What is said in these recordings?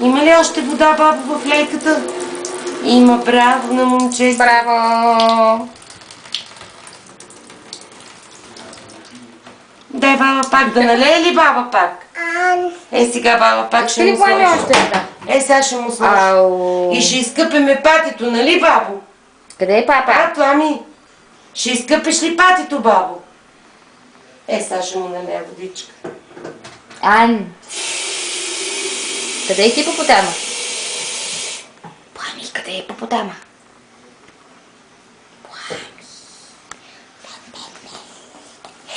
Има ли още вода, бабо, в лейката? Има, браво на момчето. Браво! Дай баба пак да налее ли баба пак? Сега баба пак ще му сложи. Още? Сега ще му сложи. Ау. И ще изкъпеме патито, нали, бабо? Къде е папа? Ами, ще изкъпеш ли патито, бабо? Сега ще му налея водичка. Ан. Къде е хипопотама? Плами, къде е хипопотама?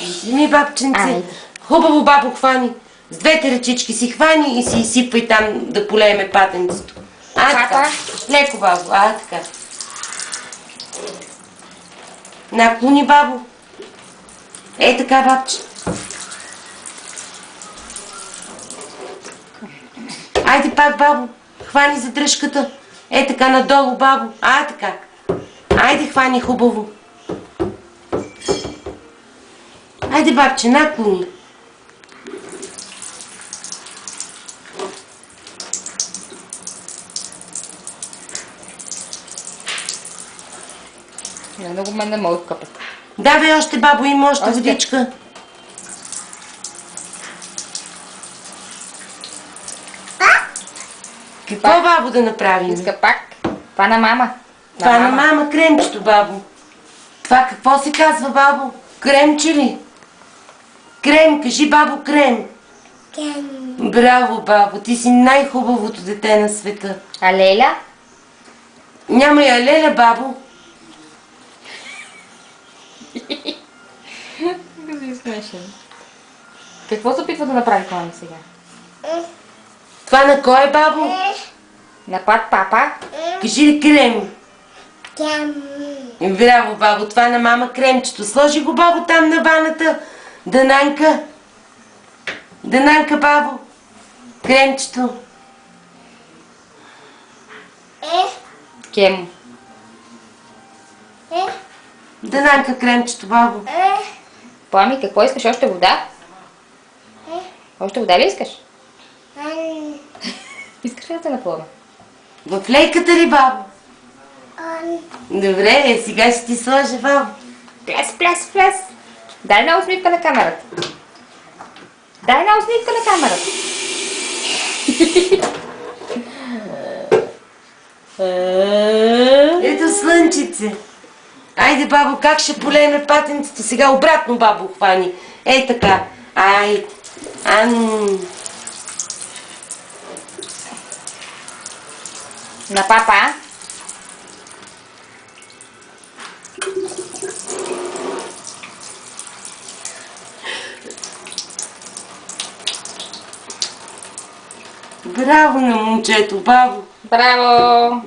Вземи, бабченце. Айде. Хубаво, бабо, хвани. С двете ръчички си хвани и си изсипвай там да полееме патенцето. Така. Леко, бабо. Така. Наклони, бабо. Така, бабче. Айде пак, бабо. Хвани за дръжката. Така надолу, бабо. Така. Айде, хвани хубаво. Айде, бабче, наклони. Много мен не мога къпат. Давай още, бабо, има още водичка. Какво, бабо, да направим? Иска пак. Това на мама. Това на мама кремчето, бабо. Това какво се казва, бабо? Кремче ли? Крем, кажи, бабо, крем. Крем. Браво, бабо, ти си най-хубавото дете на света. А Леля? Няма я Леля, бабо. Какво се опитва да направи мама сега? Това на кой е, бабо? Напад папа? Кажи ли крем? Крем. Браво, бабо, това на мама кремчето. Сложи го, бабо, там на ваната. Дананка. Дананка, бабо. Кремчето. Кем. Дананка, кремчето, бабо. Плами, какво искаш? Още вода? Още вода ли искаш? Искаш ли да те напълна? В лейката ли, бабо? Добре, сега ще ти сложа, бабо. Пляс, пляс, пляс. Дай една усмивка на камерата. Дай една усмивка на камерата. Ето слънчице. Айде, бабо, как ще полееме патенцето? Сега обратно, бабо, хвани. Така. Айде. На папа. Браво на момчето, бабо. Браво!